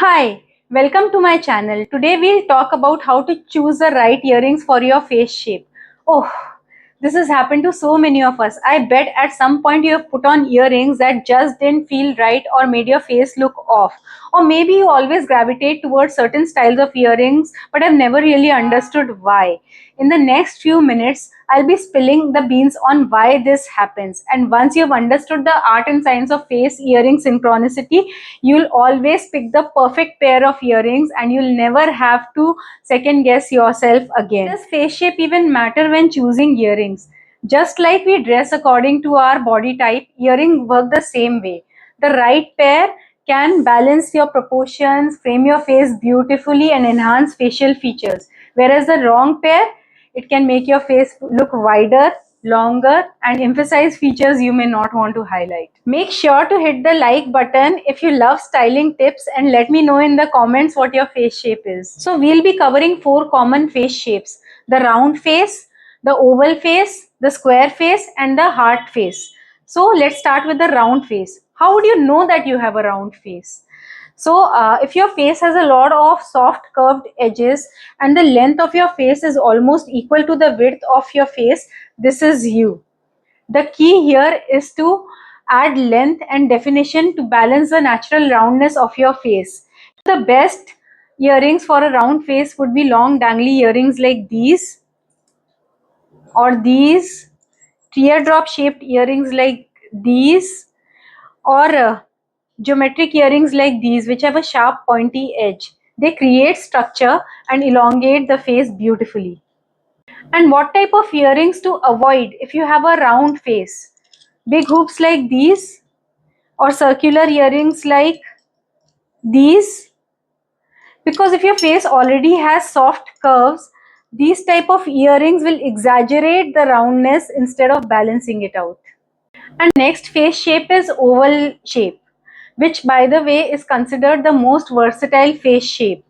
Hi, welcome to my channel. Today we'll talk about how to choose the right earrings for your face shape. Oh, this has happened to so many of us. I bet at some point you have put on earrings that just didn't feel right or made your face look off. Or maybe you always gravitate towards certain styles of earrings but have never really understood why. In the next few minutes, I'll be spilling the beans on why this happens. And once you've understood the art and science of face earring synchronicity, you'll always pick the perfect pair of earrings and you'll never have to second guess yourself again. Does face shape even matter when choosing earrings? Just like we dress according to our body type, earrings work the same way. The right pair can balance your proportions, frame your face beautifully, and enhance facial features. Whereas the wrong pair, it can make your face look wider, longer, and emphasize features you may not want to highlight. Make sure to hit the like button if you love styling tips and let me know in the comments what your face shape is. So we'll be covering 4 common face shapes: the round face, the oval face, the square face, and the heart face. So let's start with the round face. How would you know that you have a round face? So if your face has a lot of soft curved edges and the length of your face is almost equal to the width of your face, this is you. The key here is to add length and definition to balance the natural roundness of your face. The best earrings for a round face would be long dangly earrings like these, or these, teardrop shaped earrings like these, or geometric earrings like these, which have a sharp pointy edge. They create structure and elongate the face beautifully. And what type of earrings to avoid if you have a round face? Big hoops like these, or circular earrings like these. Because if your face already has soft curves, these type of earrings will exaggerate the roundness instead of balancing it out. And next face shape is oval shape, which by the way is considered the most versatile face shape.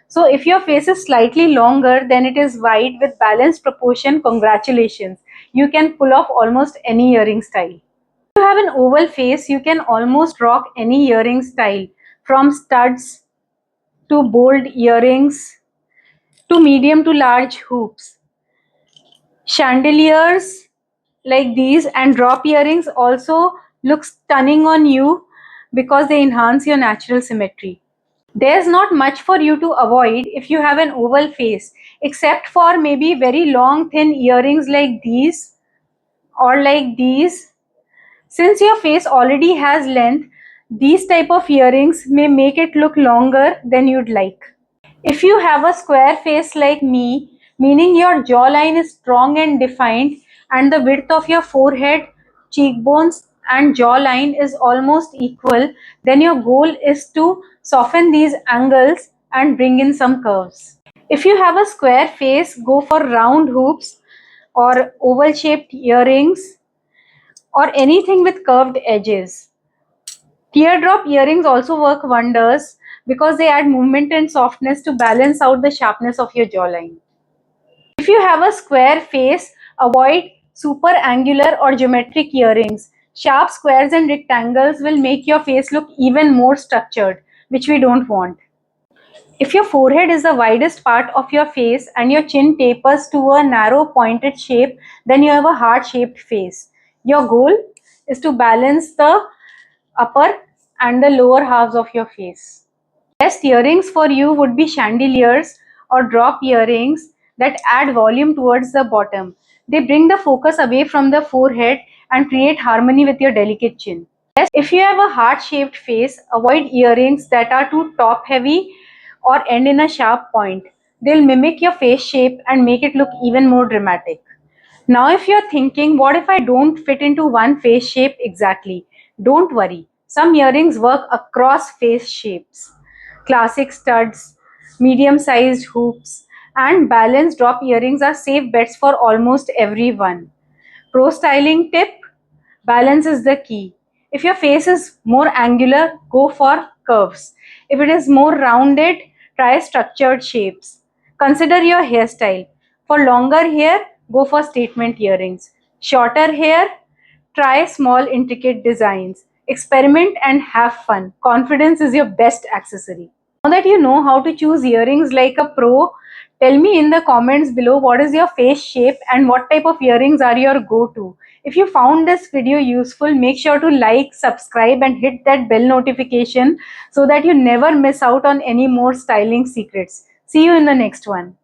So if your face is slightly longer than it is wide with balanced proportion, congratulations. You can pull off almost any earring style. If you have an oval face, you can almost rock any earring style, from studs to bold earrings to medium to large hoops. Chandeliers like these and drop earrings also look stunning on you because they enhance your natural symmetry. There's not much for you to avoid if you have an oval face, except for maybe very long thin earrings like these or like these. Since your face already has length, these type of earrings may make it look longer than you'd like. If you have a square face like me, meaning your jawline is strong and defined and the width of your forehead, cheekbones and jawline is almost equal, then your goal is to soften these angles and bring in some curves. If you have a square face, go for round hoops or oval shaped earrings or anything with curved edges. Teardrop earrings also work wonders because they add movement and softness to balance out the sharpness of your jawline. If you have a square face, avoid super angular or geometric earrings. Sharp squares and rectangles will make your face look even more structured, which we don't want. If your forehead is the widest part of your face and your chin tapers to a narrow pointed shape, then you have a heart-shaped face. Your goal is to balance the upper and the lower halves of your face. Best earrings for you would be chandeliers or drop earrings that add volume towards the bottom. They bring the focus away from the forehead and create harmony with your delicate chin. If you have a heart-shaped face, avoid earrings that are too top-heavy or end in a sharp point. They'll mimic your face shape and make it look even more dramatic. Now, if you're thinking, what if I don't fit into one face shape exactly? Don't worry. Some earrings work across face shapes. Classic studs, medium-sized hoops, and balanced drop earrings are safe bets for almost everyone. Pro styling tip: balance is the key. If your face is more angular, go for curves. If it is more rounded, try structured shapes. Consider your hairstyle. For longer hair, go for statement earrings. Shorter hair, try small intricate designs. Experiment and have fun. Confidence is your best accessory. Now that you know how to choose earrings like a pro, tell me in the comments below what is your face shape and what type of earrings are your go-to. If you found this video useful, make sure to like, subscribe and hit that bell notification so that you never miss out on any more styling secrets. See you in the next one.